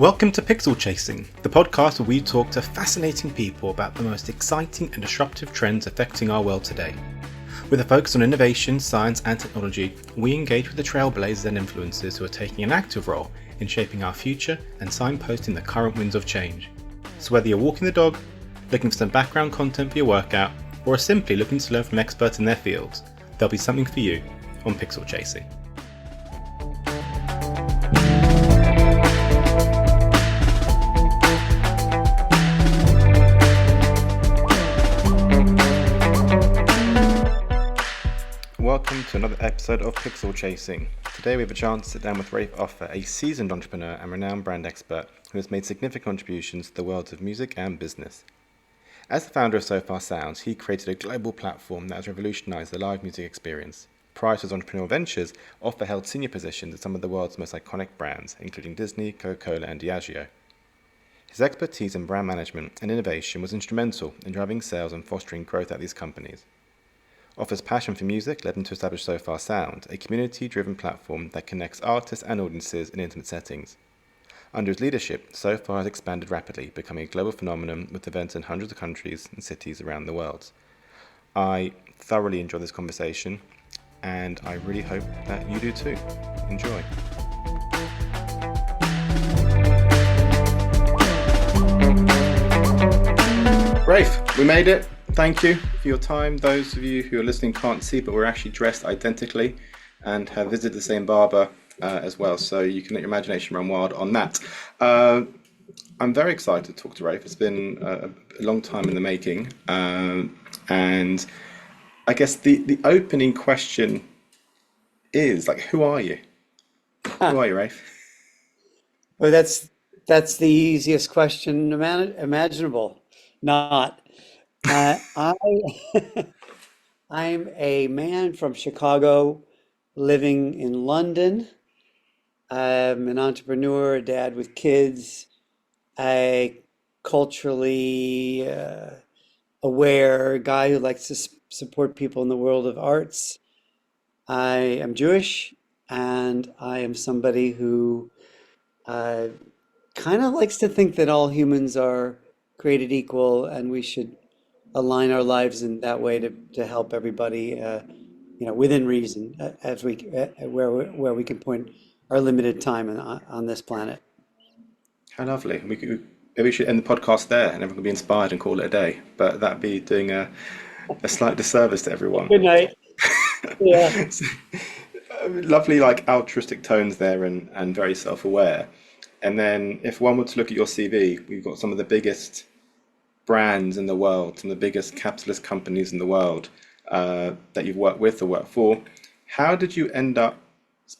Welcome to Pixel Chasing, the podcast where we talk to fascinating people about the most exciting and disruptive trends affecting our world today. With a focus on innovation, science and technology, we engage with the trailblazers and influencers who are taking an active role in shaping our future and signposting the current winds of change. So whether you're walking the dog, looking for some background content for your workout, or are simply looking to learn from experts in their fields, there'll be something for you on Pixel Chasing. Welcome to another episode of Pixel Chasing. Today we have a chance to sit down with Rafe Offer, a seasoned entrepreneur and renowned brand expert who has made significant contributions to the worlds of music and business. As the founder of Sofar Sounds, he created a global platform that has revolutionized the live music experience. Prior to his entrepreneurial ventures, Offer held senior positions at some of the world's most iconic brands, including Disney, Coca-Cola and Diageo. His expertise in brand management and innovation was instrumental in driving sales and fostering growth at these companies. Offer's passion for music led him to establish Sofar Sound, a community-driven platform that connects artists and audiences in intimate settings. Under his leadership, Sofar has expanded rapidly, becoming a global phenomenon with events in hundreds of countries and cities around the world. I thoroughly enjoyed this conversation, and I really hope that you do too. Enjoy. Rafe, we made it. Thank you for your time. Those of you who are listening can't see, but we're actually dressed identically and have visited the same barber as well. So you can let your imagination run wild on that. I'm very excited to talk to Rafe. It's been a long time in the making. And I guess the opening question is, like, who are you? Who are you, Rafe? Well, that's the easiest question imaginable. Not. I I'm a man from Chicago living in London. I'm an entrepreneur, a dad with kids, a culturally aware guy who likes to support people in the world of arts. I am Jewish, and I am somebody who uh, kind of likes to think that all humans are created equal, and we should align our lives in that way to help everybody, within reason, as we where we can point our limited time on this planet. How lovely. Maybe we should end the podcast there and everyone can be inspired and call it a day. But that'd be doing a slight disservice to everyone. Good night. Yeah. Lovely, like altruistic tones there and very self-aware. And then if one were to look at your CV, we've got some of the biggest brands in the world, some of the biggest capitalist companies in the world that you've worked with or worked for. How did you end up,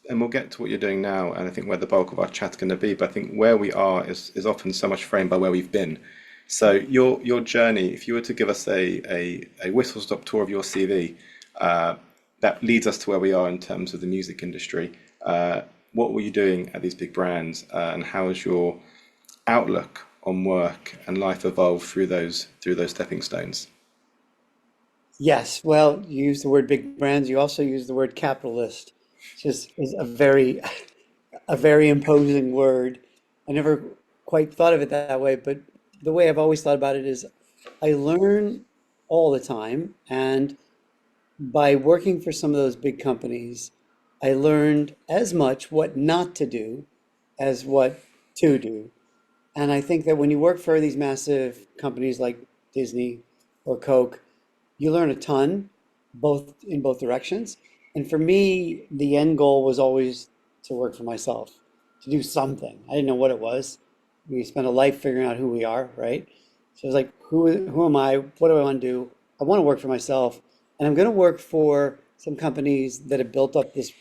and we'll get to what you're doing now, and I think where the bulk of our chat's going to be, but I think where we are is often so much framed by where we've been. So your journey, if you were to give us a whistle-stop tour of your CV, that leads us to where we are in terms of the music industry. What were you doing at these big brands, and how has your outlook on work and life evolved through those stepping stones? Yes. Well, you use the word big brands. You also use the word capitalist, which is a very imposing word. I never quite thought of it that way, but the way I've always thought about it is I learn all the time, and by working for some of those big companies, I learned as much what not to do as what to do. And I think that when you work for these massive companies like Disney or Coke, you learn a ton, both in both directions. And for me, the end goal was always to work for myself, to do something. I didn't know what it was. We spent a life figuring out who we are, right? So I was like, who am I? What do I want to do? I want to work for myself, and I'm going to work for some companies that have built up this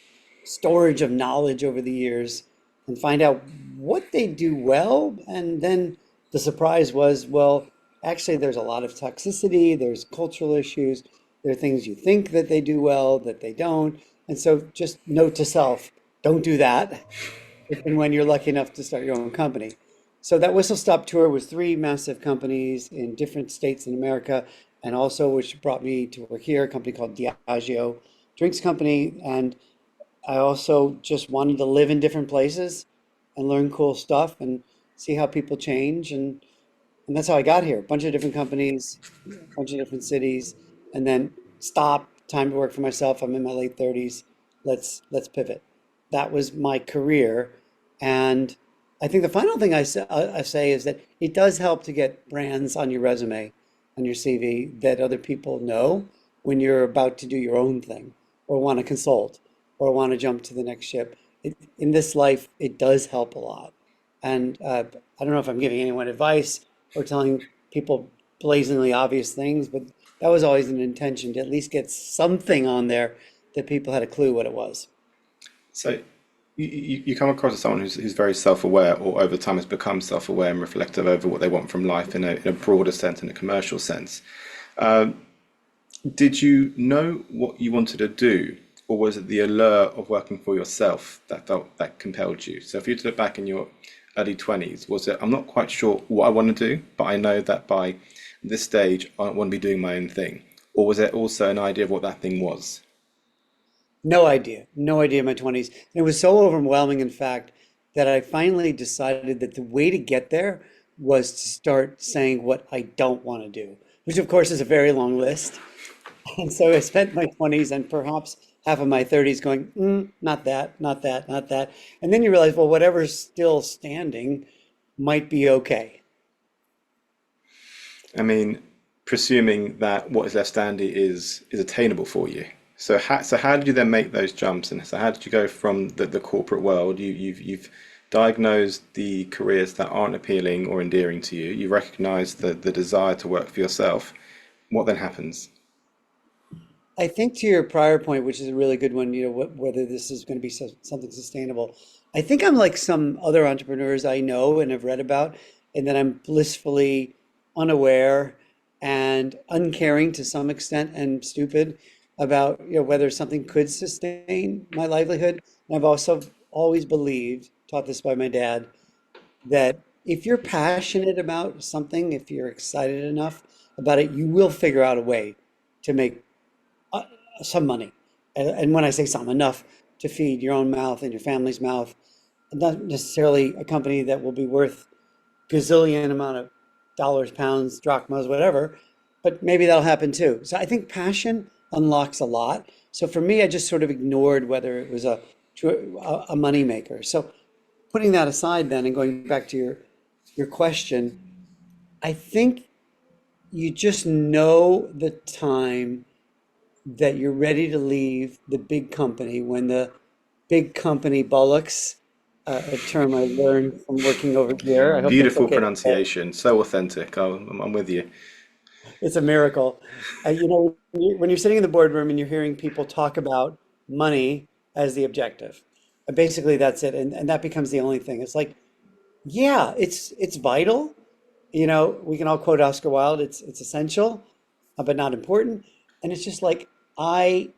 storage of knowledge over the years and find out what they do well. And then the surprise was, well, actually, there's a lot of toxicity, there's cultural issues, there are things you think that they do well that they don't. And so just note to self, don't do that. If and when you're lucky enough to start your own company. So that whistle stop tour was three massive companies in different states in America, and also which brought me to work here, a company called Diageo, drinks company. And I also just wanted to live in different places and learn cool stuff. And see how people change, and that's how I got here. A bunch of different companies, a bunch of different cities, and then stop. Time to work for myself. I'm in my late 30s. Let's pivot. That was my career, and I think the final thing I say is that it does help to get brands on your resume, on your CV that other people know when you're about to do your own thing, or want to consult, or want to jump to the next ship. In this life, it does help a lot. And I don't know if I'm giving anyone advice or telling people blazingly obvious things, but that was always an intention to at least get something on there that people had a clue what it was. So you come across as someone who's very self-aware, or over time has become self-aware and reflective over what they want from life in a broader sense, in a commercial sense. Did you know what you wanted to do, or was it the allure of working for yourself that compelled you? So if you look back in your early 20s, was it, I'm not quite sure what I want to do, but I know that by this stage I want to be doing my own thing? Or was it also an idea of what that thing was? No idea, no idea in my 20s. And it was so overwhelming, in fact, that I finally decided that the way to get there was to start saying what I don't want to do, which of course is a very long list. And so I spent my 20s and perhaps half of my 30s going, not that, not that, not that. And then you realize, well, whatever's still standing might be okay. I mean, presuming that what is left standing is attainable for you. So how did you then make those jumps? And so how did you go from the corporate world? You've diagnosed the careers that aren't appealing or endearing to you. You recognize the desire to work for yourself. What then happens? I think to your prior point, which is a really good one, whether this is going to be something sustainable. I think I'm like some other entrepreneurs I know and have read about, and that I'm blissfully unaware and uncaring to some extent and stupid about, whether something could sustain my livelihood. And I've also always believed, taught this by my dad, that if you're passionate about something, if you're excited enough about it, you will figure out a way to make uh, some money. And when I say some, enough to feed your own mouth and your family's mouth, not necessarily a company that will be worth gazillion amount of dollars, pounds, drachmas, whatever, but maybe that'll happen too. So I think passion unlocks a lot. So for me, I just sort of ignored whether it was a money maker. So putting that aside then and going back to your question, I think you just know the time that you're ready to leave the big company when the big company bullocks, a term I learned from working over here. I hope that's Beautiful okay to say. pronunciation, so authentic. I'm with you. It's a miracle. When you're sitting in the boardroom and you're hearing people talk about money as the objective, basically that's it. And that becomes the only thing. It's like, yeah, it's vital. We can all quote Oscar Wilde. It's essential, but not important. And it's just like, I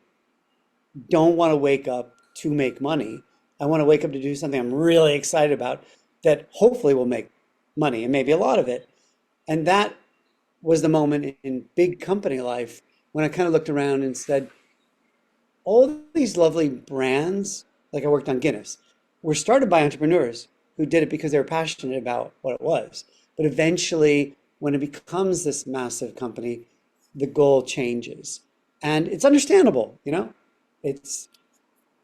don't want to wake up to make money. I want to wake up to do something I'm really excited about that hopefully will make money and maybe a lot of it. And that was the moment in big company life when I kind of looked around and said, all these lovely brands, like I worked on Guinness, were started by entrepreneurs who did it because they were passionate about what it was. But eventually, when it becomes this massive company, the goal changes. And it's understandable. It's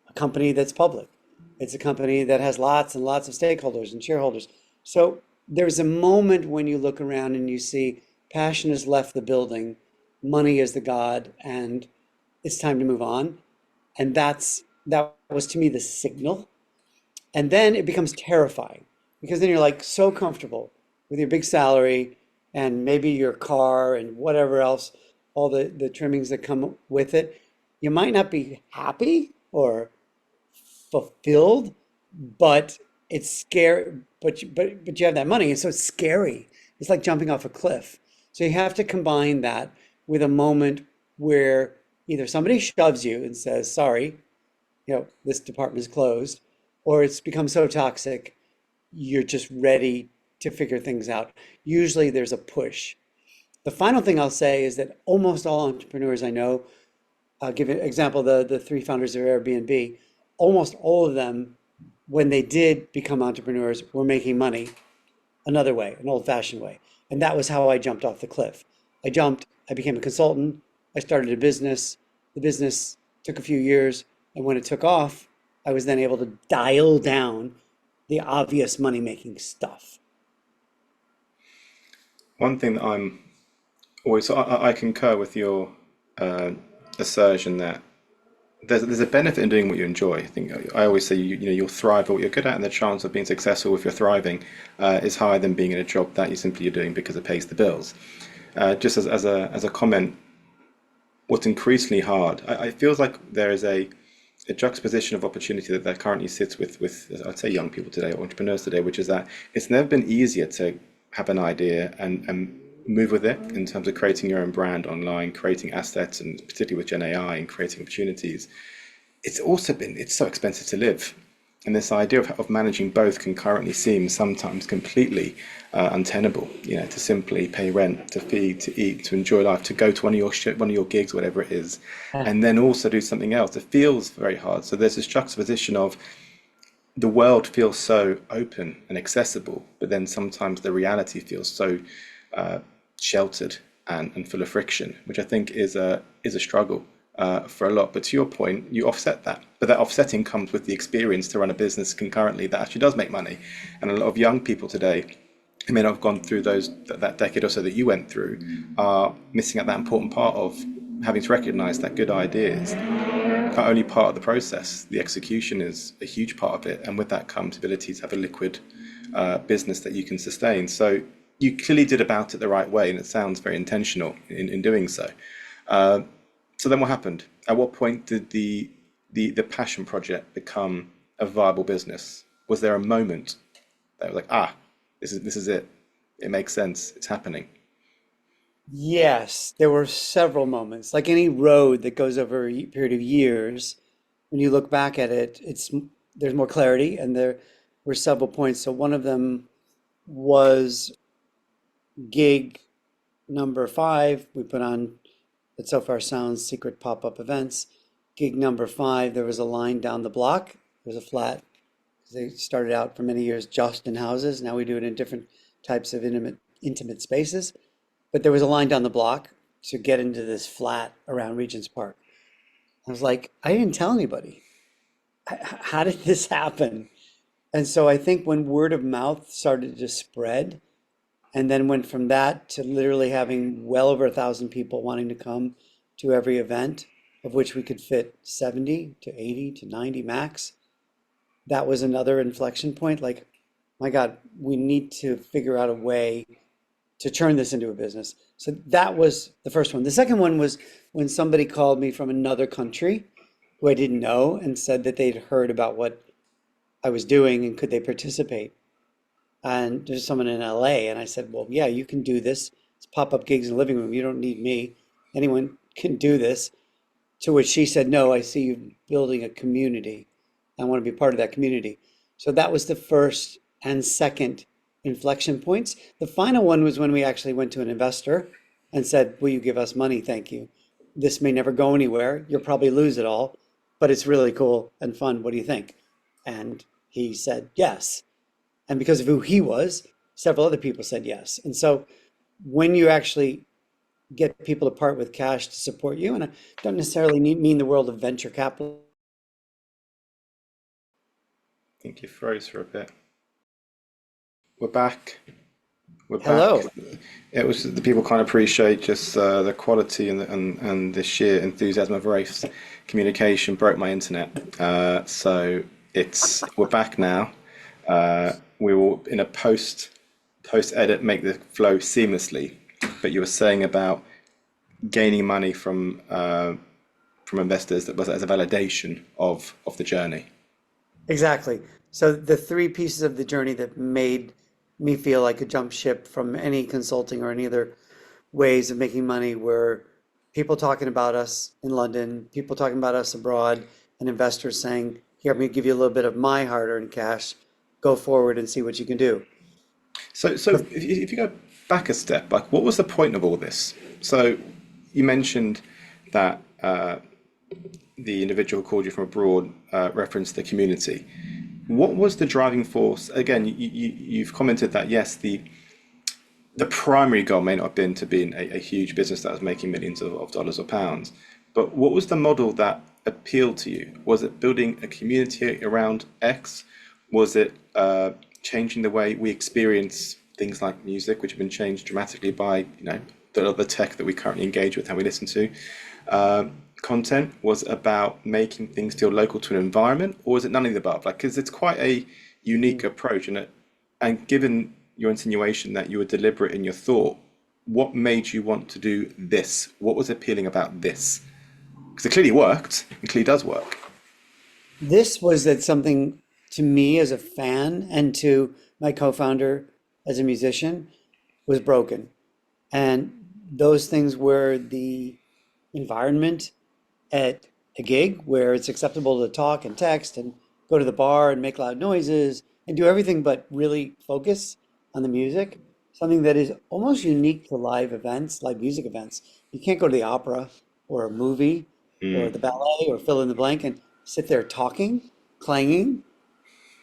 a company that's public. It's a company that has lots and lots of stakeholders and shareholders. So there's a moment when you look around and you see passion has left the building, money is the god, and it's time to move on. And that was to me the signal. And then it becomes terrifying because then you're like so comfortable with your big salary and maybe your car and whatever else, all the trimmings that come with it. You might not be happy or fulfilled, but it's scary. But you have that money, and so it's scary. It's like jumping off a cliff. So you have to combine that with a moment where either somebody shoves you and says, "Sorry, this department is closed," or it's become so toxic, you're just ready to figure things out. Usually there's a push. The final thing I'll say is that almost all entrepreneurs I know, I'll give you an example, the three founders of Airbnb, almost all of them, when they did become entrepreneurs, were making money another way, an old-fashioned way. And that was how I jumped off the cliff. I jumped, I became a consultant, I started a business. The business took a few years, and when it took off, I was then able to dial down the obvious money-making stuff. One thing that I'm always, I concur with your uh, assertion that there's a benefit in doing what you enjoy. I think I always say you know you'll thrive at what you're good at, and the chance of being successful if you're thriving is higher than being in a job that you simply are doing because it pays the bills. Just as a comment, what's increasingly hard, I feels like there is a juxtaposition of opportunity that currently sits with I'd say young people today or entrepreneurs today, which is that it's never been easier to have an idea and move with it in terms of creating your own brand online, creating assets, and particularly with Gen AI and creating opportunities. It's so expensive to live, and this idea of managing both concurrently seems sometimes completely untenable. You know, to simply pay rent, to feed, to eat, to enjoy life, to go to one of your gigs, whatever it is, and then also do something else. It feels very hard. So there's this juxtaposition of the world feels so open and accessible, but then sometimes the reality feels so uh, sheltered and full of friction, which I think is a struggle for a lot. But to your point, you offset that. But that offsetting comes with the experience to run a business concurrently that actually does make money. And a lot of young people today who may not have gone through that decade or so that you went through are missing out that important part of having to recognize that good ideas are only part of the process. The execution is a huge part of it, and with that comes ability to have a liquid business that you can sustain. So you clearly did about it the right way, and it sounds very intentional in doing so. Uh, so then what happened? At what point did the passion project become a viable business? Was there a moment that was like, ah, this is it. It makes sense. It's happening. Yes, there were several moments. Like any road that goes over a period of years, when you look back at it, there's more clarity, and there were several points. So one of them was gig number 5. We put on at Sofar Sounds secret pop-up events. Gig number 5, there was a line down the block. There was a flat. They started out for many years just in houses. Now we do it in different types of intimate spaces. But there was a line down the block to get into this flat around Regent's Park. I was like, I didn't tell anybody. How did this happen? And so I think when word of mouth started to spread, and then went from that to literally having well over 1,000 people wanting to come to every event, of which we could fit 70 to 80 to 90 max, that was another inflection point. Like, my God, we need to figure out a way to turn this into a business. So that was the first one. The second one was when somebody called me from another country who I didn't know and said that they'd heard about what I was doing and could they participate. And there's someone in LA, and I said, well, yeah, you can do this. It's pop-up gigs in the living room. You don't need me. Anyone can do this. To which she said, no, I see you building a community. I want to be part of that community. So that was the first and second inflection points. The final one was when we actually went to an investor and said, will you give us money? Thank you. This may never go anywhere. You'll probably lose it all, but it's really cool and fun. What do you think? And he said, yes. And because of who he was, several other people said yes. And so when you actually get people to part with cash to support you, and I don't necessarily mean the world of venture capital. I think you froze for a bit. We're back. We're back. Hello. It was the people can't appreciate just the quality and the sheer enthusiasm of Rafe's communication broke my internet. So it's we're back now. We will in a post edit make the flow seamlessly. But you were saying about gaining money from investors that was as a validation of the journey. Exactly. So the three pieces of the journey that made me feel like a jump ship from any consulting or any other ways of making money were people talking about us in London, people talking about us abroad, and investors saying, here, I'm going to give you a little bit of my hard-earned cash. Go forward and see what you can do. So if you go back a step, like what was the point of all this? So you mentioned that the individual who called you from abroad referenced the community. What was the driving force? Again, you've commented that yes, the primary goal may not have been to be in a huge business that was making millions of dollars or pounds, but what was the model that appealed to you? Was it building a community around X? Was it changing the way we experience things like music, which have been changed dramatically by the tech that we currently engage with, how we listen to? Content was about making things feel local to an environment, or is it none of the above? Like, because it's quite a unique approach, and given your insinuation that you were deliberate in your thought, what made you want to do this? What was appealing about this? Because it clearly worked. It clearly does work. This was that something to me as a fan and to my co-founder as a musician was broken. And those things were the environment at a gig where it's acceptable to talk and text and go to the bar and make loud noises and do everything but really focus on the music, something that is almost unique to live events, live music events. You can't go to the opera or a movie or the ballet or fill in the blank and sit there talking, clanging,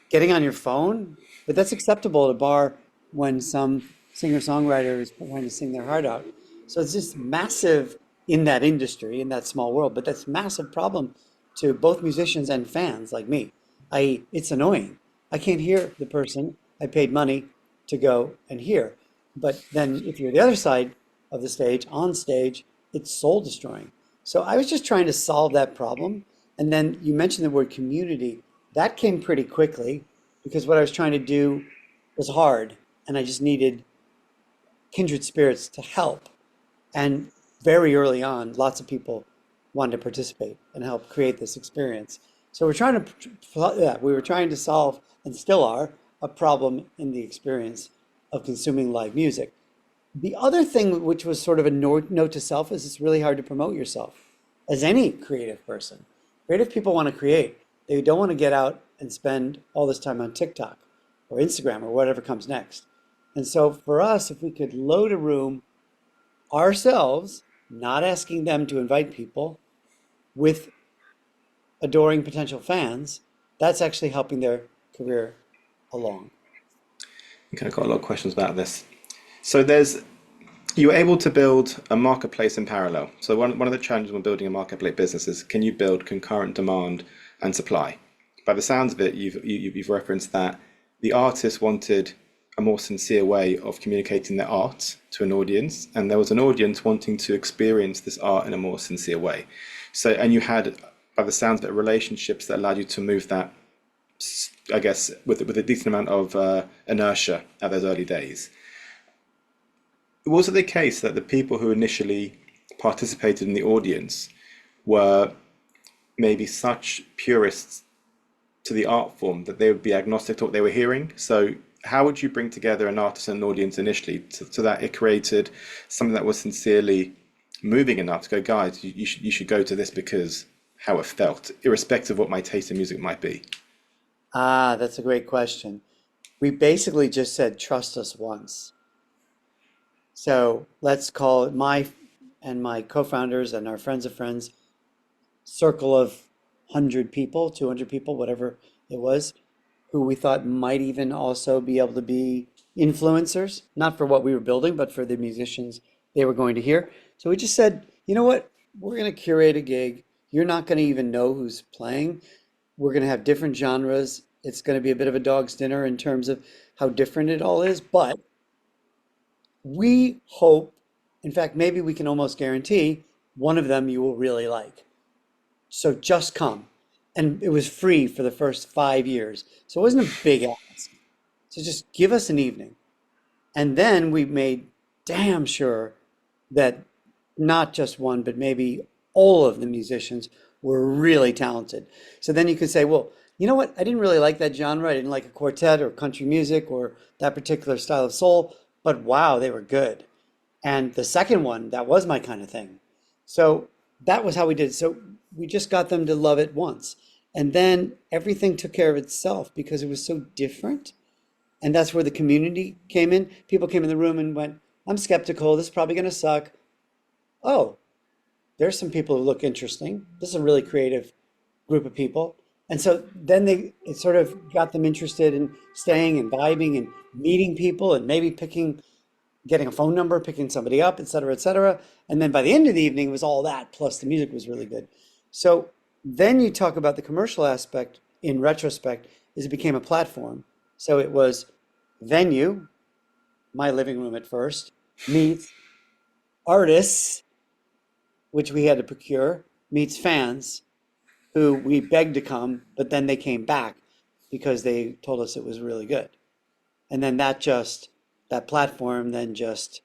getting on your phone, but that's acceptable at a bar when some singer-songwriter is trying to sing their heart out. So it's just massive in that industry, in that small world, but that's massive problem to both musicians and fans like me. It's annoying. I can't hear the person I paid money to go and hear. But then if you're the other side of the stage, on stage, it's soul destroying. So I was just trying to solve that problem. And then you mentioned the word community. That came pretty quickly because what I was trying to do was hard and I just needed kindred spirits to help. And very early on, lots of people wanted to participate and help create this experience. So yeah, we were trying to solve, and still are, a problem in the experience of consuming live music. The other thing, which was sort of a note to self, is it's really hard to promote yourself as any creative person. Creative people want to create. They don't want to get out and spend all this time on TikTok or Instagram or whatever comes next. And so for us, if we could load a room ourselves, not asking them to invite people, with adoring potential fans, that's actually helping their career along. Okay, I've got a lot of questions about this. So you were able to build a marketplace in parallel. So one of the challenges when building a marketplace business is, can you build concurrent demand and supply? By the sounds of it, you've referenced that the artist wanted a more sincere way of communicating their art to an audience, and there was an audience wanting to experience this art in a more sincere way. So, and you had, by the sounds of it, relationships that allowed you to move that, I guess, with a decent amount of inertia at those early days. Was it the case that the people who initially participated in the audience were maybe such purists to the art form that they would be agnostic to what they were hearing? So how would you bring together an artist and an audience initially so that it created something that was sincerely moving enough to go, guys, you should go to this because how it felt, irrespective of what my taste in music might be? Ah, that's a great question. We basically just said, trust us once. So let's call it my co-founders and our friends of friends circle of 100 people, 200 people, whatever it was, who we thought might even also be able to be influencers, not for what we were building, but for the musicians they were going to hear. So we just said, you know what? We're going to curate a gig. You're not going to even know who's playing. We're going to have different genres. It's going to be a bit of a dog's dinner in terms of how different it all is, but we hope, in fact, maybe we can almost guarantee one of them you will really like. So just come. And it was free for the first 5 years. So it wasn't a big ask. So just give us an evening. And then we made damn sure that not just one, but maybe all of the musicians were really talented. So then you could say, well, you know what? I didn't really like that genre. I didn't like a quartet or country music or that particular style of soul, but wow, they were good. And the second one, that was my kind of thing. So that was how we did it. So we just got them to love it once. And then everything took care of itself because it was so different. And that's where the community came in. People came in the room and went, I'm skeptical. This is probably going to suck. Oh, there's some people who look interesting. This is a really creative group of people. And so then it sort of got them interested in staying and vibing and meeting people and maybe getting a phone number, picking somebody up, et cetera, et cetera. And then by the end of the evening, it was all that, plus the music was really good. So then you talk about the commercial aspect in retrospect, is it became a platform. So it was venue, my living room at first, meets artists, which we had to procure, meets fans who we begged to come, but then they came back because they told us it was really good. And then that platform then just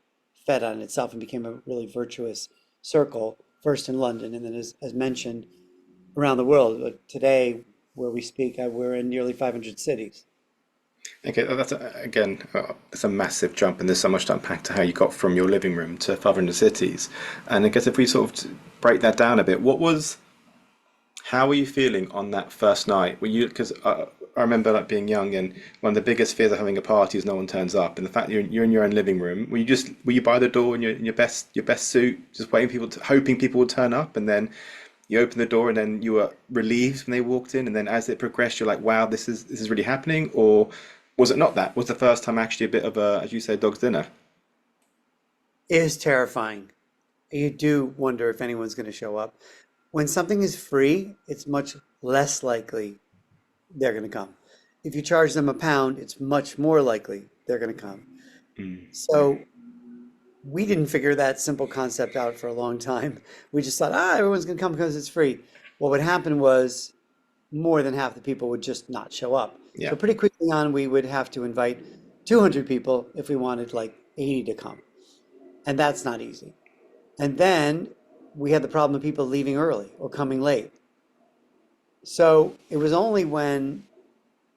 fed on itself and became a really virtuous circle, first in London, and then as mentioned, around the world. But today, where we speak, we're in nearly 500 cities. Okay, again, it's a massive jump, and there's so much to unpack to how you got from your living room to 500 cities. And I guess if we sort of break that down a bit, how were you feeling on that first night? Were you, because I remember like being young, and one of the biggest fears of having a party is no one turns up, and the fact that you're in your own living room. Were you by the door in your best suit, just waiting hoping people would turn up, and then you opened the door, and then you were relieved when they walked in, and then as it progressed, you're like, wow, this is really happening, or was it not that? Was the first time actually a bit of a, as you say, dog's dinner? It is terrifying. You do wonder if anyone's going to show up. When something is free, it's much less likely they're going to come. If you charge them a pound, it's much more likely they're going to come. So we didn't figure that simple concept out for a long time. We just thought, everyone's going to come because it's free. What would happen was more than half the people would just not show up. Yeah. So pretty quickly on, we would have to invite 200 people if we wanted like 80 to come. And that's not easy. And then we had the problem of people leaving early or coming late. So it was only when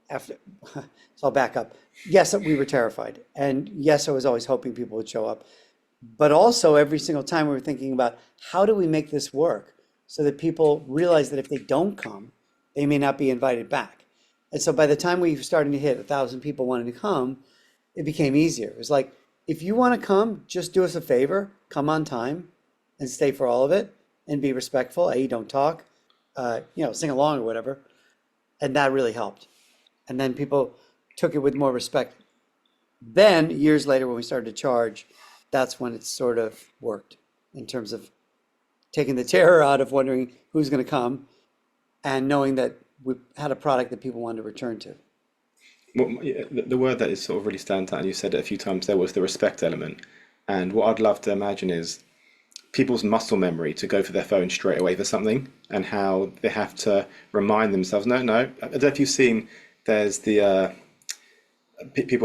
after, so I'll back up. Yes, we were terrified. And yes, I was always hoping people would show up. But also every single time we were thinking about how do we make this work so that people realize that if they don't come, they may not be invited back. And so by the time we were starting to hit 1,000 people wanting to come, it became easier. It was like, if you want to come, just do us a favor, come on time and stay for all of it and be respectful. Don't talk, sing along or whatever. And that really helped. And then people took it with more respect. Then years later, when we started to charge, that's when it sort of worked in terms of taking the terror out of wondering who's going to come and knowing that we had a product that people wanted to return to. Well, yeah, the word that is sort of really stands out, and you said it a few times there, was the respect element. And what I'd love to imagine is people's muscle memory to go for their phone straight away for something, and how they have to remind themselves, no, no. I don't know if you've seen, there's people,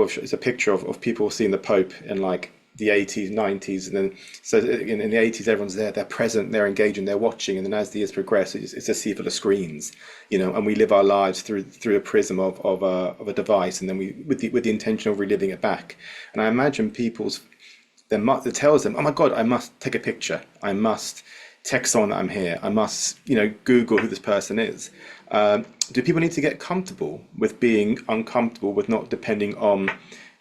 it's a picture of people seeing the Pope in like the 80s, 90s, and then so in the 80s everyone's there, they're present, they're engaging, they're watching, and then as the years progress, it's a sea full of screens, and we live our lives through a prism of a device, and then we with the intention of reliving it back. And I imagine it tells them, oh my God, I must take a picture, I must text someone that I'm here, I must Google who this person is. Do people need to get comfortable with being uncomfortable with not depending on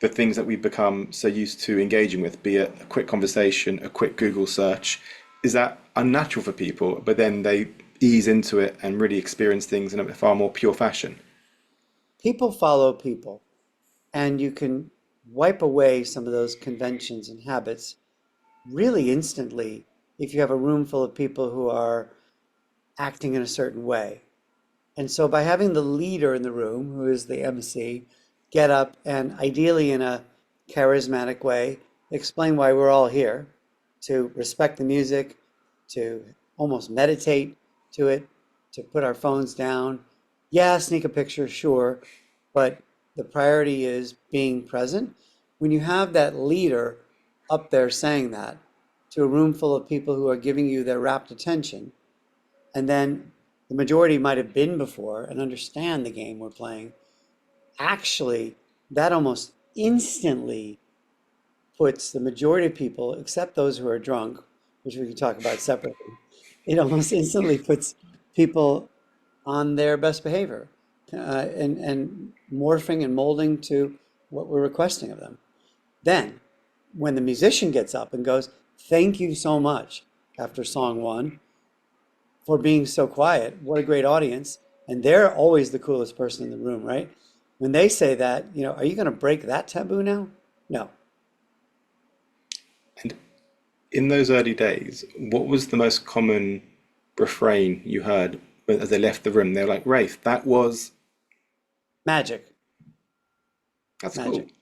the things that we've become so used to engaging with, be it a quick conversation, a quick Google search? Is that unnatural for people, but then they ease into it and really experience things in a far more pure fashion? People follow people, and you can wipe away some of those conventions and habits really instantly if you have a room full of people who are acting in a certain way. And so by having the leader in the room, who is the MC, get up and ideally in a charismatic way, explain why we're all here, to respect the music, to almost meditate to it, to put our phones down. Yeah, sneak a picture, sure, but the priority is being present. When you have that leader up there saying that to a room full of people who are giving you their rapt attention, and then the majority might have been before and understand the game we're playing, actually, that almost instantly puts the majority of people, except those who are drunk, which we can talk about separately, it almost instantly puts people on their best behavior and morphing and molding to what we're requesting of them. Then, when the musician gets up and goes, "Thank you so much," after song one, for being so quiet, what a great audience, And they're always the coolest person in the room, right? When they say that, are you going to break that taboo now? No. And in those early days, what was the most common refrain you heard as they left the room? They were like, Rafe, that was, Magic, that's cool. magic,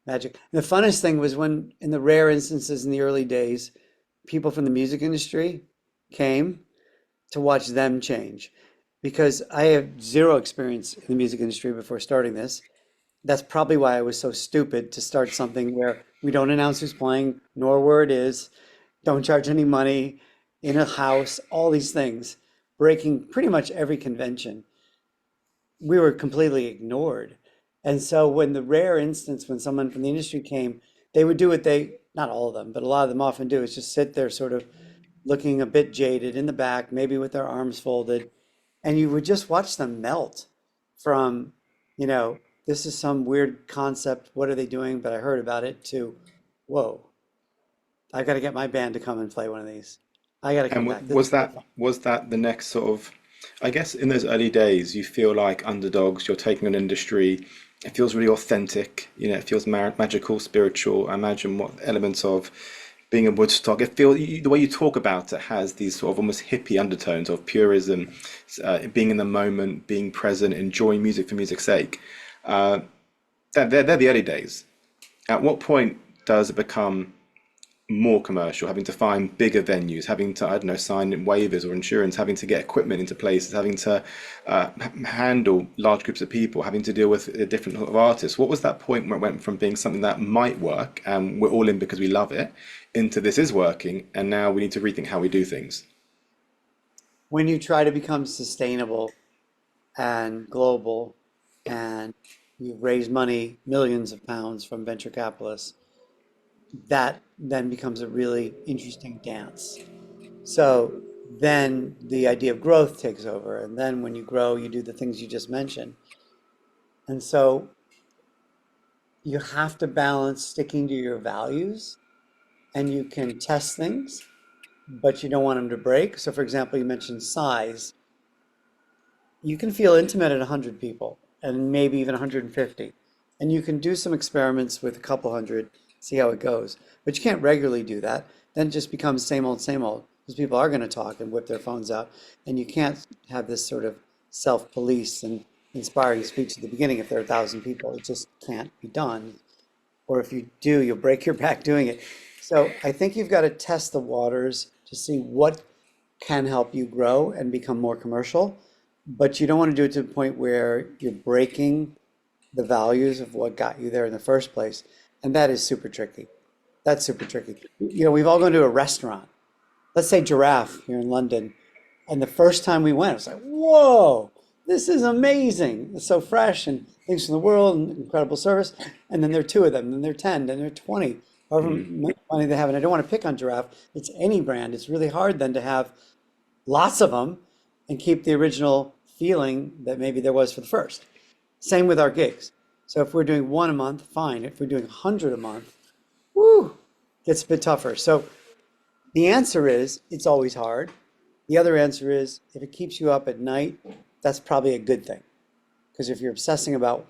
magic. And the funnest thing was when, in the rare instances in the early days, people from the music industry came to watch them change. Because I have zero experience in the music industry before starting this. That's probably why I was so stupid to start something where we don't announce who's playing, nor where it is, don't charge any money, in a house, all these things, breaking pretty much every convention. We were completely ignored. And so when the rare instance when someone from the industry came, they would do what they, not all of them, but a lot of them often do, is just sit there sort of looking a bit jaded in the back, maybe with their arms folded, and you would just watch them melt from, you know, this is some weird concept. What are they doing? But I heard about it to, whoa, I got to get my band to come and play one of these. I got to And come back. This was is so that fun. was that the next sort of, I guess in those early days, you feel like underdogs, you're taking an industry, it feels really authentic, it feels magical, spiritual. I imagine what elements of being in Woodstock, it feels the way you talk about it has these sort of almost hippie undertones of purism, being in the moment, being present, enjoying music for music's sake. Uh, they're the early days. At what point does it become more commercial, having to find bigger venues, having to, I don't know, sign waivers or insurance, having to get equipment into places, having to handle large groups of people, having to deal with a different sort of artists? What was that point where it went from being something that might work and we're all in because we love it into this is working and now we need to rethink how we do things? When you try to become sustainable and global and you raise money, millions of pounds from venture capitalists, that then becomes a really interesting dance. So then the idea of growth takes over. And then when you grow, you do the things you just mentioned. And so you have to balance sticking to your values and you can test things, but you don't want them to break. So, for example, you mentioned size. You can feel intimate at 100 people and maybe even 150. And you can do some experiments with a couple hundred, see how it goes. But you can't regularly do that. Then it just becomes same old, because people are going to talk and whip their phones out. And you can't have this sort of self-police and inspiring speech at the beginning if there are 1,000 people. It just can't be done. Or if you do, you'll break your back doing it. So I think you've got to test the waters to see what can help you grow and become more commercial, but you don't want to do it to the point where you're breaking the values of what got you there in the first place. And that is super tricky. That's super tricky. We've all gone to a restaurant. Let's say Giraffe here in London. And the first time we went, it was like, whoa, this is amazing. It's so fresh and things from the world and incredible service. And then there are two of them, then there are 10, then there are 20, however much money they have. And I don't want to pick on Giraffe. It's any brand. It's really hard then to have lots of them and keep the original feeling that maybe there was for the first. Same with our gigs. So if we're doing one a month, fine. If we're doing 100 a month, whoo, gets a bit tougher. So the answer is it's always hard. The other answer is if it keeps you up at night, that's probably a good thing. Because if you're obsessing about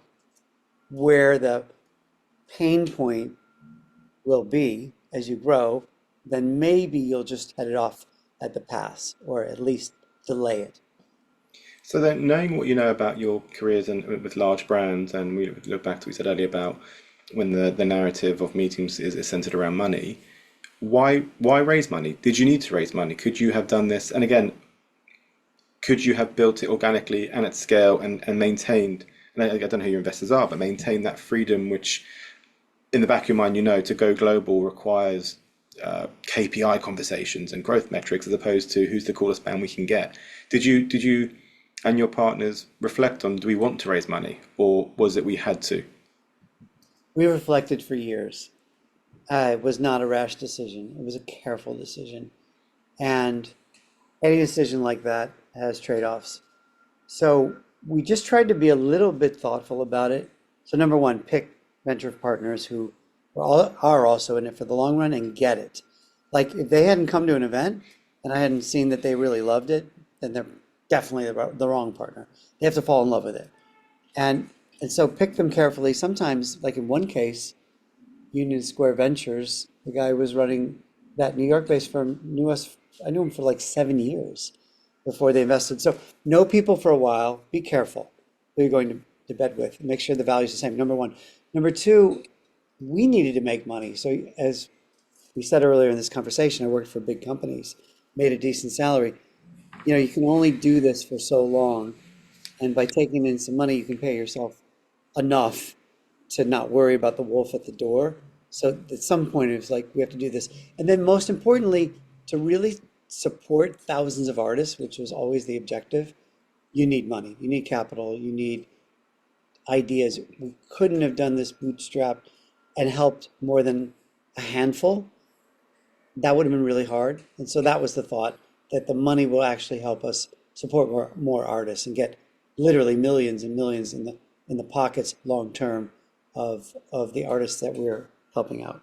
where the pain point will be as you grow, then maybe you'll just head it off at the pass or at least delay it. So then, knowing what you know about your careers and with large brands, and we look back to what we said earlier about when the narrative of meetings is centered around money, why raise money? Did you need to raise money? Could you have done this? And again, could you have built it organically and at scale and maintained, and I don't know who your investors are, but maintain that freedom, which in the back of your mind, to go global requires KPI conversations and growth metrics as opposed to who's the coolest band we can get. Did you and your partners reflect on do we want to raise money or was it we had to? We reflected for years. It was not a rash decision. It was a careful decision. And any decision like that has trade-offs. So we just tried to be a little bit thoughtful about it. So number one, pick venture partners who are also in it for the long run and get it. Like if they hadn't come to an event and I hadn't seen that they really loved it, then they're definitely the wrong partner. They have to fall in love with it. And and so pick them carefully. Sometimes, like in one case, Union Square Ventures, the guy who was running that New York-based firm knew us. I knew him for like 7 years before they invested. So know people for a while. Be careful who you're going to bed with. Make sure the value's the same. Number one. Number two, we needed to make money. So as we said earlier in this conversation, I worked for big companies, made a decent salary. You can only do this for so long. And by taking in some money, you can pay yourself enough to not worry about the wolf at the door. So at some point, it was like, we have to do this. And then most importantly, to really support thousands of artists, which was always the objective, you need money, you need capital, you need ideas. We couldn't have done this bootstrapped and helped more than a handful. That would have been really hard. And so that was the thought, that the money will actually help us support more artists and get literally millions and millions in the pockets long term of the artists that we're helping out.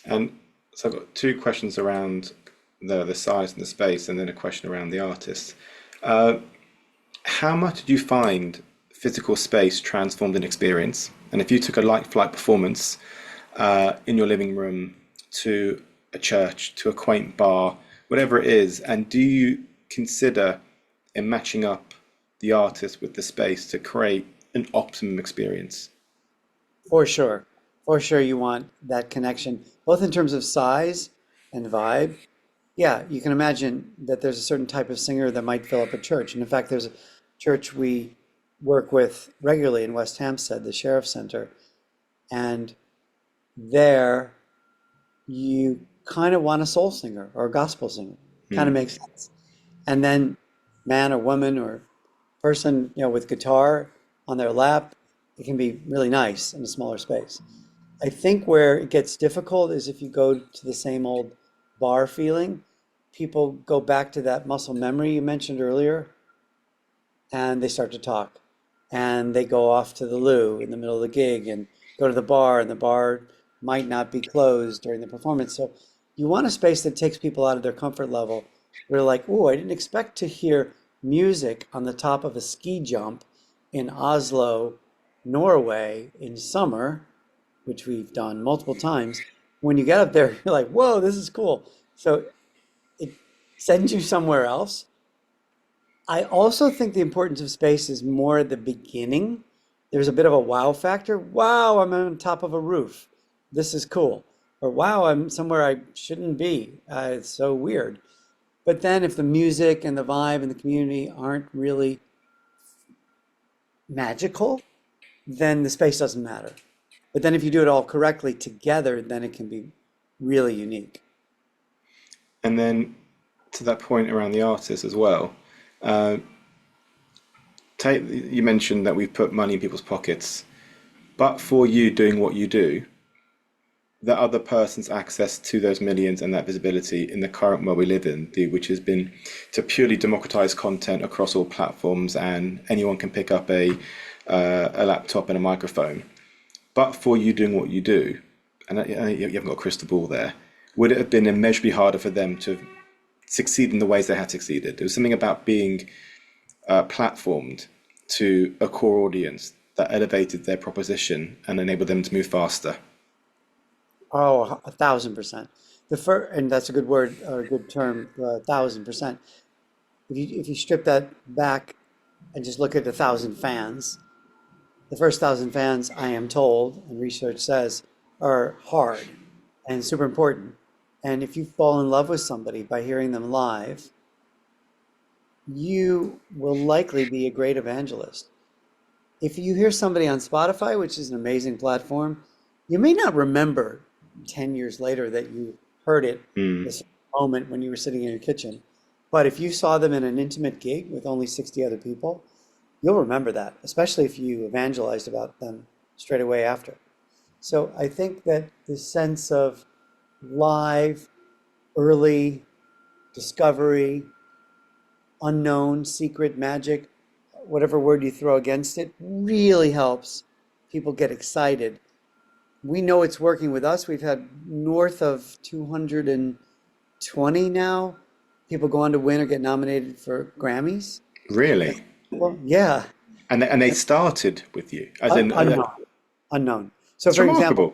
And so I've got two questions around the size and the space, and then a question around the artist. Uh, how much did you find physical space transformed an experience? And if you took a like flight performance in your living room to a church, to a quaint bar, whatever it is, and do you consider in matching up the artist with the space to create an optimum experience? For sure. For sure, you want that connection, both in terms of size and vibe. Yeah, you can imagine that there's a certain type of singer that might fill up a church. And in fact, there's a church we work with regularly in West Hampstead, the Sheriff Center. And there, you kind of want a soul singer or a gospel singer. Kind of Hmm. makes sense. And then man or woman or person, with guitar on their lap, it can be really nice in a smaller space. I think where it gets difficult is if you go to the same old bar feeling. People go back to that muscle memory you mentioned earlier, and they start to talk. And they go off to the loo in the middle of the gig and go to the bar, and the bar might not be closed during the performance. So you want a space that takes people out of their comfort level. They're like, oh, I didn't expect to hear music on the top of a ski jump in Oslo, Norway in summer, which we've done multiple times. When you get up there, you're like, whoa, this is cool. So it sends you somewhere else. I also think the importance of space is more at the beginning. There's a bit of a wow factor. Wow, I'm on top of a roof. This is cool. Or wow, I'm somewhere I shouldn't be. It's so weird. But then if the music and the vibe and the community aren't really magical, then the space doesn't matter. But then if you do it all correctly together, then it can be really unique. And then to that point around the artist as well, uh, you mentioned that we've put money in people's pockets, but for you doing what you do, the other person's access to those millions and that visibility in the current world we live in, which has been to purely democratize content across all platforms, and anyone can pick up a laptop and a microphone. But for you doing what you do, and you haven't got a crystal ball there, would it have been immeasurably harder for them to succeed in the ways they had succeeded? There was something about being platformed to a core audience that elevated their proposition and enabled them to move faster. Oh, 1,000%. The first, and that's a good word or a good term, 1,000%. If you strip that back and just look at 1,000 fans, the first 1,000 fans, I am told, and research says, are hard and super important. And if you fall in love with somebody by hearing them live, you will likely be a great evangelist. If you hear somebody on Spotify, which is an amazing platform, you may not remember 10 years later that you heard it Mm. this moment when you were sitting in your kitchen. But if you saw them in an intimate gig with only 60 other people, you'll remember that, especially if you evangelized about them straight away after. So I think that the sense of live, early discovery, unknown, secret, magic, whatever word you throw against it, really helps people get excited. We know it's working with us. We've had north of 220 now people go on to win or get nominated for Grammys. Really? Well, yeah, And they started with you, as in, unknown, unknown. So it's for example, remarkable.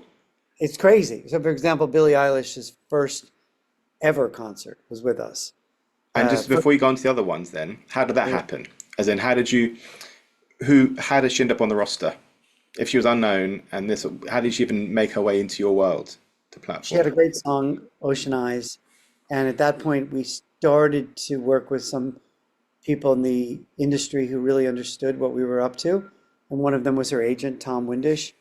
it's crazy. So for example, Billie Eilish's first ever concert was with us. And just First, before you go on to the other ones, then, how did that happen? As in, how did she end up on the roster? If she was unknown, and this, how did she even make her way into your world, the she had platform? a great song, Ocean Eyes, and at that point we started to work with some people in the industry who really understood what we were up to. And one of them was her agent, Tom Windish.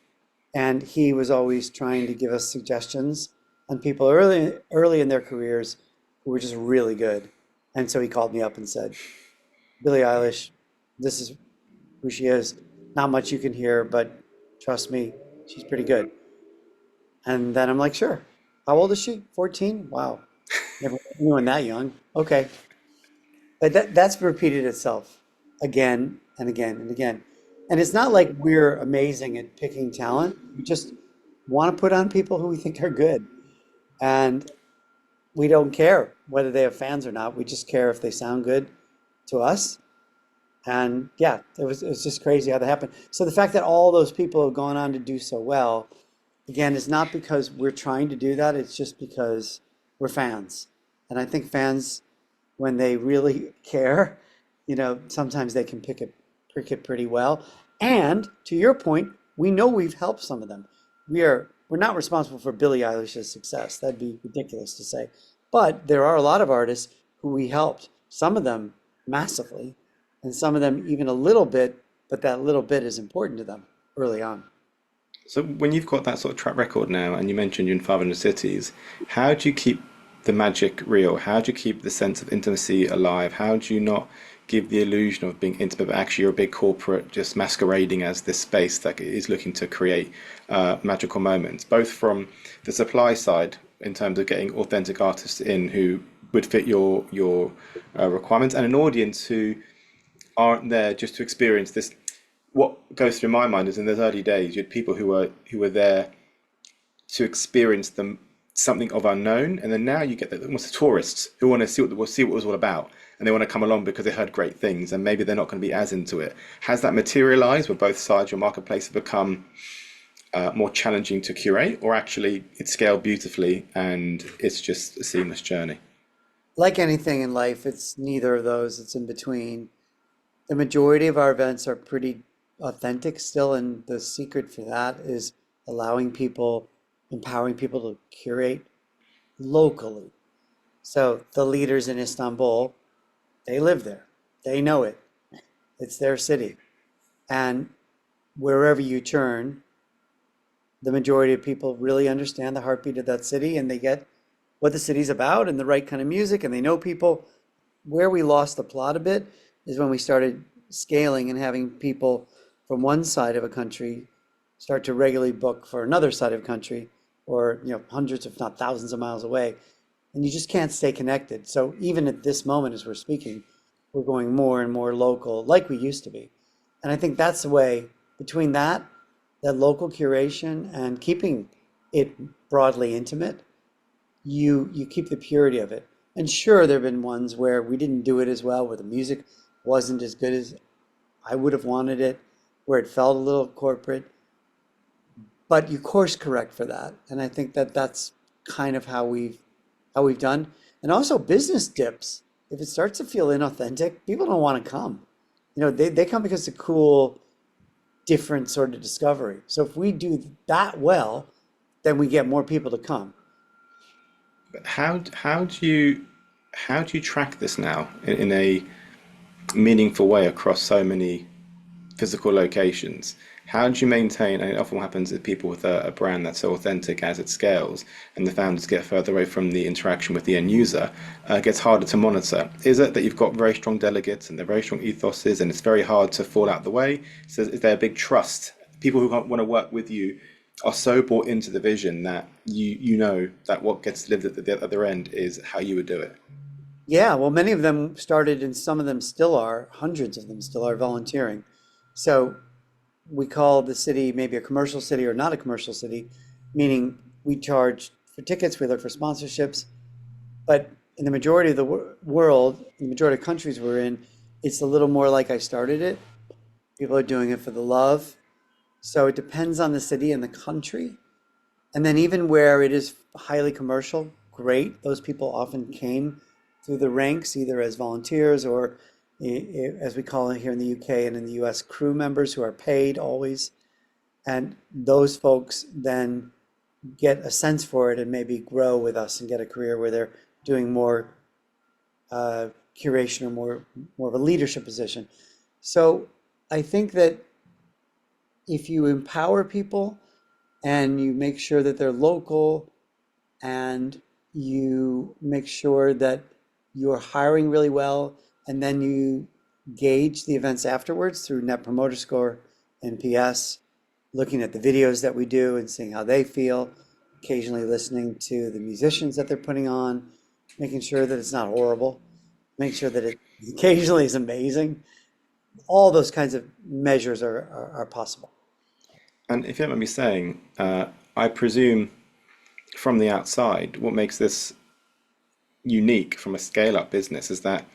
And he was always trying to give us suggestions on people early in their careers who were just really good. And so he called me up and said, Billie Eilish, this is who she is. Not much you can hear, but trust me, she's pretty good. And then I'm like, sure. How old is she? 14? Wow. Never knew anyone that young. Okay. But that's repeated itself again and again and again. And it's not like we're amazing at picking talent. We just want to put on people who we think are good. And we don't care whether they have fans or not. We just care if they sound good to us. And yeah, it was just crazy how that happened. So the fact that all those people have gone on to do so well, again, is not because we're trying to do that. It's just because we're fans. And I think fans, when they really care, sometimes they can pick it pretty well. And to your point, we know we've helped some of them. We're not responsible for Billie Eilish's success. That'd be ridiculous to say. But there are a lot of artists who we helped, some of them massively, and some of them even a little bit, but that little bit is important to them early on. So when you've got that sort of track record now, and you mentioned you're in 500 cities, how do you keep the magic real? How do you keep the sense of intimacy alive? How do you not give the illusion of being intimate, but actually you're a big corporate just masquerading as this space that is looking to create magical moments, both from the supply side in terms of getting authentic artists in who would fit your requirements, and an audience who aren't there just to experience this. What goes through my mind is in those early days, you had people who were there to experience something of unknown, and then now you get almost the tourists who want to see what it was all about, and they want to come along because they heard great things, and maybe they're not going to be as into it. Has that materialized where both sides your marketplace have become more challenging to curate, or actually it's scaled beautifully and it's just a seamless journey? Like anything in life, it's neither of those, it's in between. The majority of our events are pretty authentic still, and the secret for that is allowing people, empowering people to curate locally. So the leaders in Istanbul, they live there. They know it. It's their city. And wherever you turn, the majority of people really understand the heartbeat of that city and they get what the city's about and the right kind of music and they know people. Where we lost the plot a bit is when we started scaling and having people from one side of a country start to regularly book for another side of a country or hundreds if not thousands of miles away, and you just can't stay connected. So even at this moment as we're speaking, we're going more and more local like we used to be. And I think that's the way between that local curation and keeping it broadly intimate, you keep the purity of it. And sure, there have been ones where we didn't do it as well, where the music wasn't as good as I would have wanted it, where it felt a little corporate, but you course correct for that. And I think that that's kind of how we've done. And also business dips. If it starts to feel inauthentic, people don't want to come. They come because it's a cool, different sort of discovery. So if we do that well, then we get more people to come. But how do you track this now in a meaningful way across so many physical locations? How do you maintain, and it often happens with people with a brand that's so authentic as it scales and the founders get further away from the interaction with the end user, it gets harder to monitor. Is it that you've got very strong delegates and they're very strong ethoses and it's very hard to fall out the way? So is there a big trust? People who want to work with you are so bought into the vision that you know that what gets delivered at the other end is how you would do it. Yeah, well, many of them started, and some of them still are, hundreds of them still are volunteering. So we call the city maybe a commercial city or not a commercial city, meaning we charge for tickets, we look for sponsorships, but in the majority of the world, in the majority of countries we're in, it's a little more like I started it. People are doing it for the love. So it depends on the city and the country. And then even where it is highly commercial, great. Those people often came through the ranks, either as volunteers or, as we call it here in the UK and in the US, crew members who are paid always. And those folks then get a sense for it and maybe grow with us and get a career where they're doing more uh, curation or more of a leadership position. So I think that if you empower people and you make sure that they're local and you make sure that you're hiring really well, and then you gauge the events afterwards through Net Promoter Score, NPS, looking at the videos that we do and seeing how they feel, occasionally listening to the musicians that they're putting on, making sure that it's not horrible, make sure that it occasionally is amazing. All those kinds of measures are possible. And if you don't mind me saying, I presume from the outside, what makes this unique from a scale-up business is that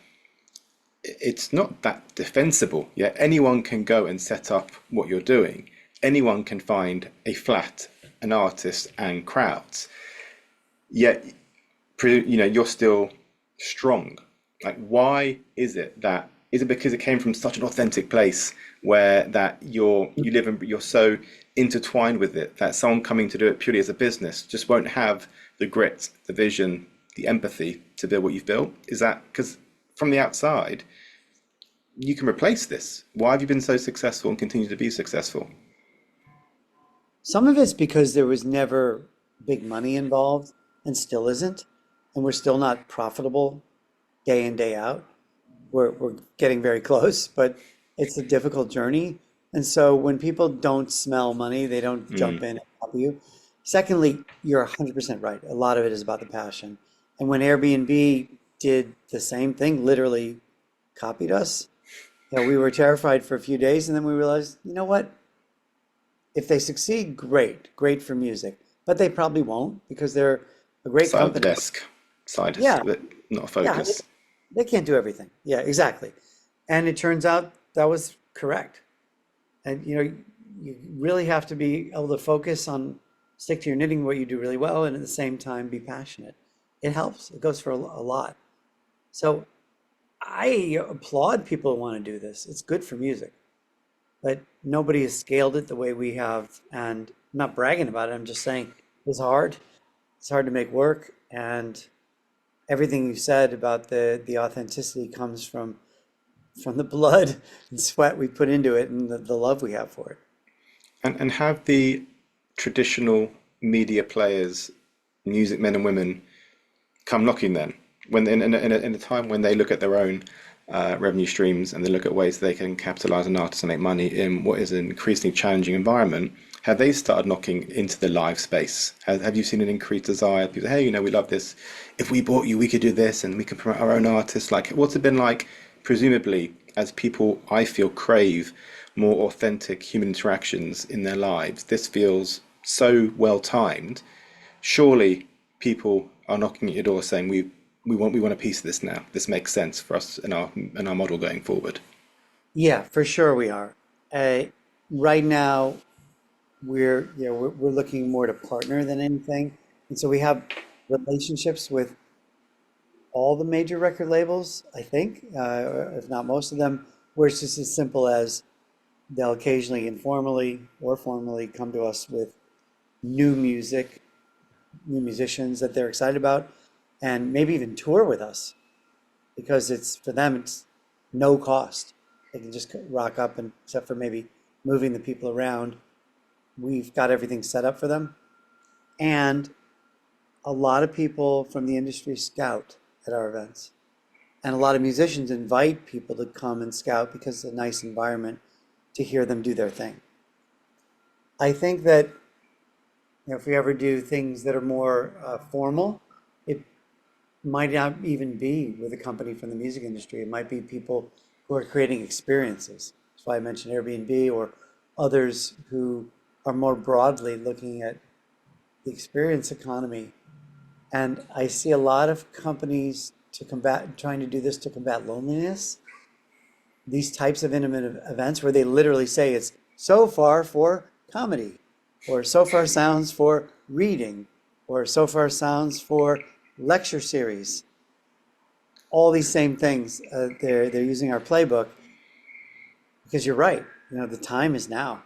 it's not that defensible. Yeah, anyone can go and set up what you're doing. Anyone can find a flat, an artist, and crowds. Yet, you're still strong. Like, why is it that? Is it because it came from such an authentic place where that you live and you're so intertwined with it that someone coming to do it purely as a business just won't have the grit, the vision, the empathy to build what you've built? Is that because from the outside you can replace this? Why have you been so successful and continue to be successful? Some of it's because there was never big money involved and still isn't, and we're still not profitable day in, day out. We're getting very close, but it's a difficult journey. And so when people don't smell money, they don't jump in and help you. Secondly, you're 100% right. A lot of it is about the passion. And when Airbnb did the same thing, literally copied us, we were terrified for a few days, and then we realized, you know what? If they succeed, great, great for music. But they probably won't because they're a great Side of the company. desk, side, Yeah, but not a yeah, focus. they can't do everything. Yeah, exactly. And it turns out that was correct. And you really have to be able to focus on stick to your knitting, what you do really well, and at the same time be passionate. It helps. It goes for a lot. So I applaud people who want to do this. It's good for music, but nobody has scaled it the way we have. And I'm not bragging about it. I'm just saying it's hard. It's hard to make work. And everything you said about the authenticity comes from the blood and sweat we put into it and the love we have for it. And have the traditional media players, music men and women, come knocking then? When in a time when they look at their own revenue streams and they look at ways they can capitalize on artists and make money in what is an increasingly challenging environment, have they started knocking into the live space? Have you seen an increased desire? People say, hey, we love this. If we bought you, we could do this and we could promote our own artists. Like, what's it been like, presumably, as people, I feel, crave more authentic human interactions in their lives? This feels so well timed. Surely people are knocking at your door saying we want a piece of this now. This makes sense for us in our model going forward. Yeah, for sure we are. Uh, right now, we're looking more to partner than anything, and so we have relationships with all the major record labels, I think, if not most of them, where it's just as simple as they'll occasionally informally or formally come to us with new music, new musicians that they're excited about, and maybe even tour with us because it's for them, it's no cost. They can just rock up and except for maybe moving the people around, we've got everything set up for them. And a lot of people from the industry scout at our events. And a lot of musicians invite people to come and scout because it's a nice environment to hear them do their thing. I think that if we ever do things that are more formal, it might not even be with a company from the music industry. It might be people who are creating experiences. That's why I mentioned Airbnb or others who are more broadly looking at the experience economy. And I see a lot of companies to combat, trying to do this to combat loneliness. these types of intimate events where they literally say it's so far for comedy, or so far sounds for reading, or so far sounds for lecture series. All these same things. They're using our playbook because you're right. You know, the time is now.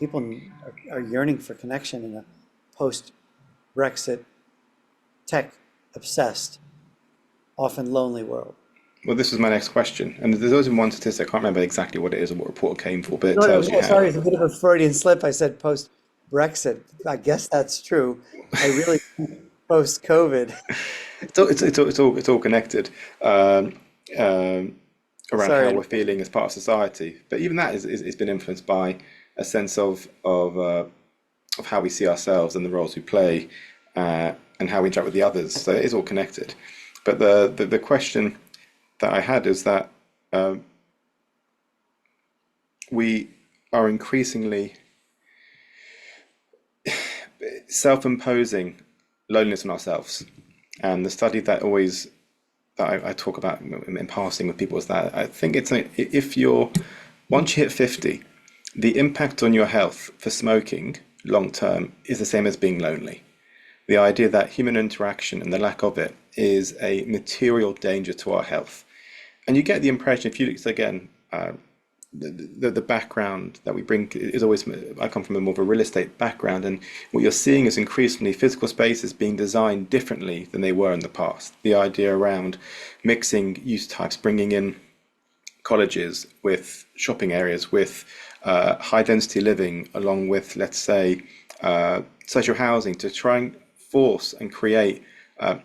People are yearning for connection in a post-Brexit, tech-obsessed, often lonely world. Well, this was my next question, and there's always been one statistic. I can't remember exactly what it is or what report it came for, but it No, tells you oh, how. sorry, it's a bit of a Freudian slip. I said post-Brexit. I guess that's true. I really post-COVID. It's all connected um, around how Sorry. we're feeling as part of society. But even that is been influenced by a sense of how we see ourselves and the roles we play, and how we interact with the others. So it is all connected. But the question that I had is that we are increasingly self-imposing loneliness on ourselves. And the study that I talk about in passing with people is that I think it's if you're once you hit 50, the impact on your health for smoking long term is the same as being lonely. The idea that human interaction and the lack of it is a material danger to our health. And you get the impression, if you, so again, the background that we bring is always, I come from a more of a real estate background, and what you're seeing is increasingly physical spaces being designed differently than they were in the past. The idea around mixing use types, bringing in colleges with shopping areas, with high density living, along with, let's say, social housing, to try and force and create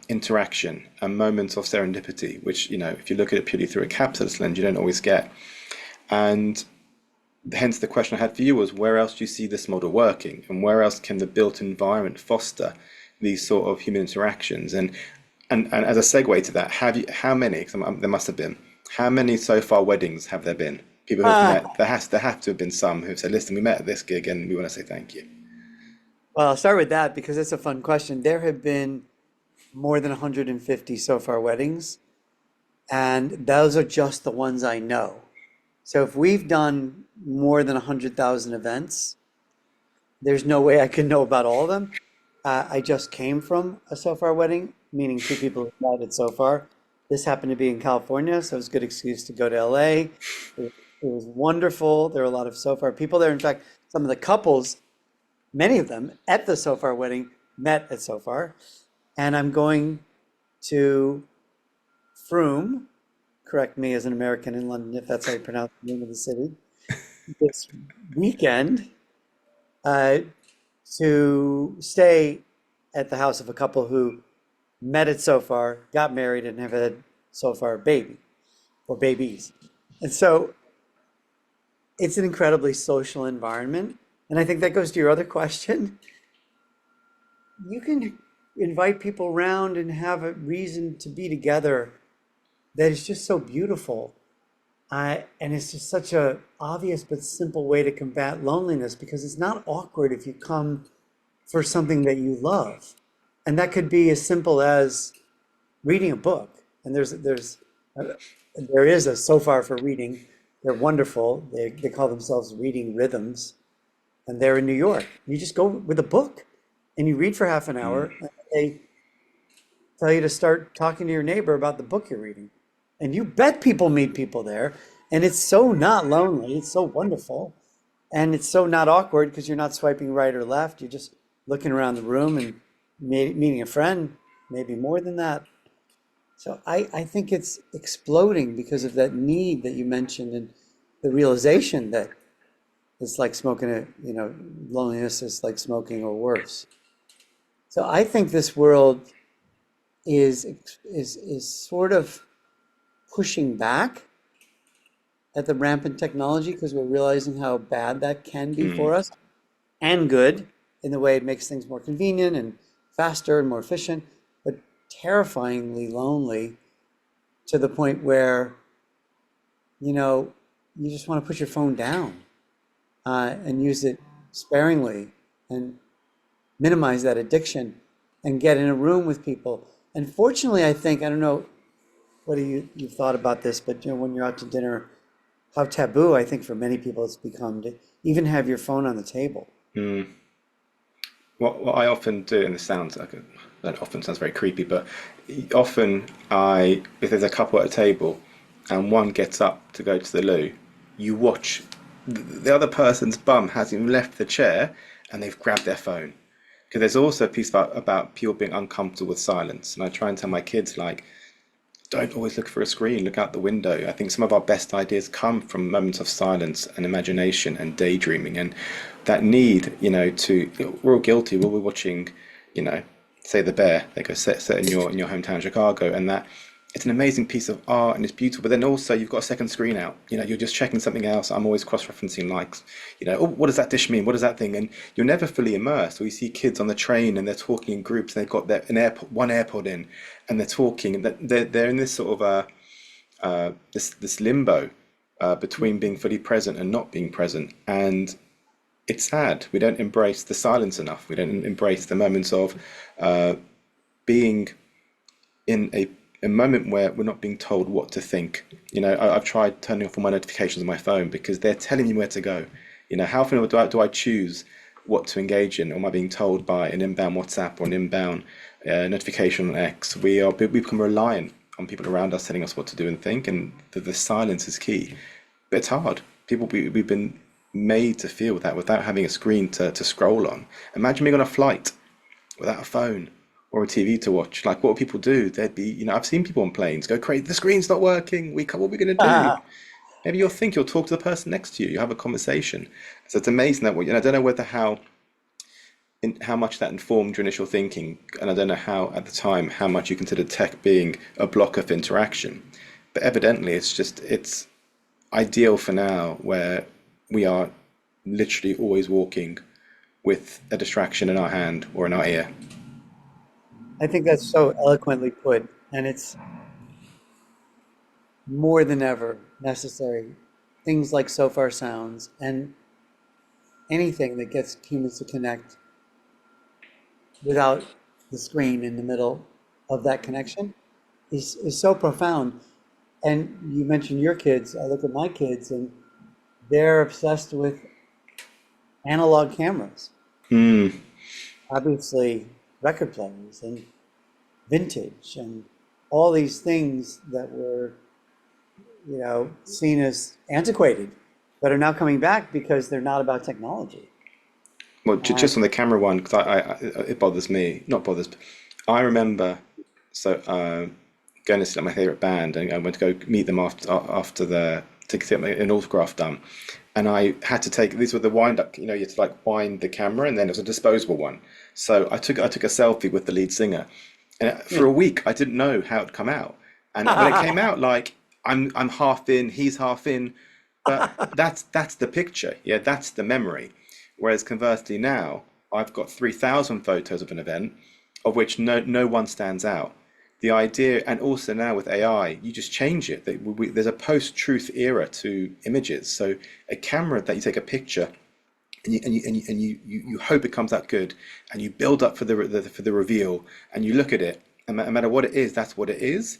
interaction and moments of serendipity, which, if you look at it purely through a capitalist lens, you don't always get. And hence the question I had for you was, where else do you see this model working, and where else can the built environment foster these sort of human interactions? And as a segue to that, how many? 'Cause there must have been. How many so far weddings have there been? People who've Ah, met. There have to have been some who've said, "Listen, we met at this gig, and we want to say thank you." well, I'll start with that because it's a fun question. There have been more than 150 so far weddings, and those are just the ones I know. So if we've done more than 100,000 events, there's no way I can know about all of them. I just came from a so far wedding, meaning two people who met so far. This happened to be in California, so it was a good excuse to go to LA. It was wonderful. There were a lot of so far people there. In fact, some of the couples, many of them at the so far wedding, met at so far. And I'm going to Froome, correct me as an American in London if that's how you pronounce the name of the city, this weekend uh, to stay at the house of a couple who met it so far, got married, and have had so far a baby or babies. And so it's an incredibly social environment. And I think that goes to your other question. You can invite people around and have a reason to be together that is just so beautiful. And it's just such a obvious but simple way to combat loneliness because it's not awkward if you come for something that you love. And that could be as simple as reading a book. And there is a so far for reading. They're wonderful. They call themselves Reading Rhythms, and they're in New York. You just go with a book and you read for half an hour. And they tell you to start talking to your neighbor about the book you're reading. And you bet people meet people there. And it's so not lonely. It's so wonderful. And it's so not awkward because you're not swiping right or left. You're just looking around the room and meeting a friend, maybe more than that. So I think it's exploding because of that need that you mentioned and the realization that it's like smoking loneliness is like smoking or worse. So I think this world is is sort of pushing back at the rampant technology because we're realizing how bad that can be for us and good in the way it makes things more convenient and faster and more efficient, but terrifyingly lonely to the point where, you know, you just want to put your phone down and use it sparingly and minimize that addiction and get in a room with people. And fortunately, I think, I don't know what you've thought about this, but when you're out to dinner how taboo I think for many people it's become to even have your phone on the table. Mm. What I often do, and this sounds like that often sounds very creepy, but often if there's a couple at a table and one gets up to go to the loo, you watch the other person's bum hasn't even left the chair and they've grabbed their phone. Because there's also a piece about people being uncomfortable with silence. And I try and tell my kids, like, don't always look for a screen, look out the window. I think some of our best ideas come from moments of silence and imagination and daydreaming. And that need, we're all guilty. We'll be watching, you know, say The Bear, they go set in your hometown, Chicago, and that it's an amazing piece of art and it's beautiful. But then also you've got a second screen out. You're just checking something else. I'm always cross-referencing likes. Oh, what does that dish mean? What does that thing? And you're never fully immersed. Or you see kids on the train and they're talking in groups. And they've got one AirPod in, and they're talking, and they're in this sort of this limbo between being fully present and not being present. And it's sad. We don't embrace the silence enough. We don't embrace the moments of being in a moment where we're not being told what to think. I've tried turning off all my notifications on my phone because they're telling me where to go. How often do I choose what to engage in? Or am I being told by an inbound WhatsApp or an inbound notification on X? We become reliant on people around us telling us what to do and think, and the silence is key. But it's hard. We've been made to feel that without having a screen to scroll on. Imagine being on a flight without a phone or a TV to watch. Like, what would people do? They'd be, I've seen people on planes go crazy. The screen's not working. What are we going to do? Maybe you'll talk to the person next to you. You'll have a conversation. So it's amazing that I don't know whether how much that informed your initial thinking, and I don't know how at the time how much you considered tech being a block of interaction. But evidently, it's ideal for now, where we are literally always walking with a distraction in our hand or in our ear. I think that's so eloquently put, and it's more than ever necessary. Things like Sofar Sounds and anything that gets humans to connect without the screen in the middle of that connection is so profound. And you mentioned your kids. I look at my kids and they're obsessed with analog cameras, Hmm. obviously record players and vintage and all these things that were, seen as antiquated, but are now coming back because they're not about technology. Well, And just on the camera one, because it bothers me, not bothers. I remember going to see like, my favorite band, and I went to go meet them after the to get an autograph done, and I had to take these were the wind up. You had to like wind the camera, and then it was a disposable one. So I took a selfie with the lead singer, and for a week I didn't know how it'd come out, and when it came out, like I'm half in, he's half in, but that's the picture, yeah, that's the memory. Whereas conversely now, I've got 3,000 photos of an event, of which no one stands out. The idea, and also now with AI, you just change it. There's a post-truth era to images. So a camera that you take a picture and you hope it comes out good, and you build up for the reveal, and you look at it, and no matter what it is, that's what it is.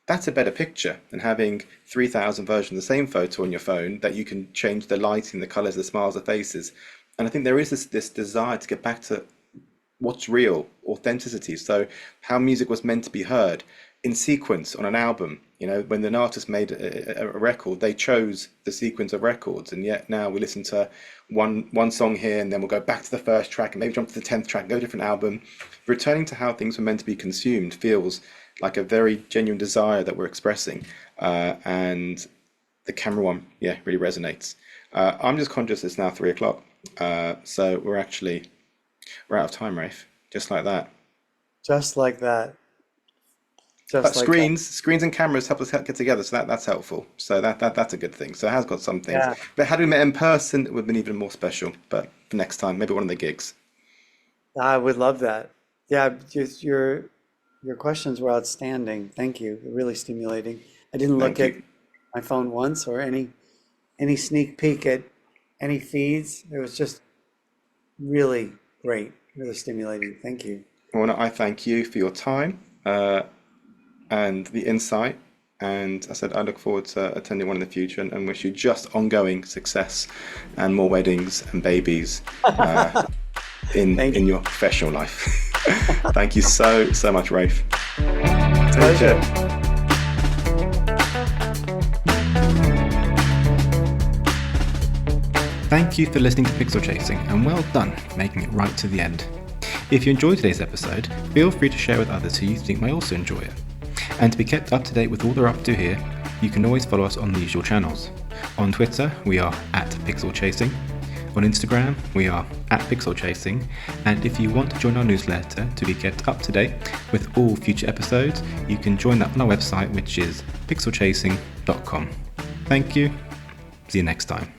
That's a better picture than having 3,000 versions of the same photo on your phone that you can change the lighting, the colors, the smiles, the faces. And I think there is this desire to get back to what's real, authenticity. So how music was meant to be heard in sequence on an album. When an artist made a record, they chose the sequence of records, and yet now we listen to one song here, and then we'll go back to the first track, and maybe jump to the 10th track, go to a different album. Returning to how things were meant to be consumed feels like a very genuine desire that we're expressing, and the camera one, yeah, really resonates. I'm just conscious it's now 3 o'clock, so we're out of time, Rafe. Just like that. just like that, But just like that. screens and cameras help us get together, so that's helpful. So that's a good thing. So it has got some things. Yeah, But had we met in person, it would have been even more special. But for next time, maybe one of the gigs. I would love that. Yeah, just your questions were outstanding. Thank you. Really stimulating. I didn't look Thank at you. my phone once or any sneak peek at any feeds. It was just really great, really stimulating. Thank you. Well, I thank you for your time and the insight And I said I look forward to attending one in the future, and wish you just ongoing success and more weddings and babies Thank in you. your professional life. Thank you so much, Rafe. Take Pleasure. care. Thank you for listening to Pixel Chasing, and well done for making it right to the end. If you enjoyed today's episode, feel free to share with others who you think may also enjoy it. And to be kept up to date with all we're up to here, you can always follow us on the usual channels. On Twitter, we are @PixelChasing. On Instagram, we are @PixelChasing. And if you want to join our newsletter to be kept up to date with all future episodes, you can join that on our website, which is pixelchasing.com. Thank you. See you next time.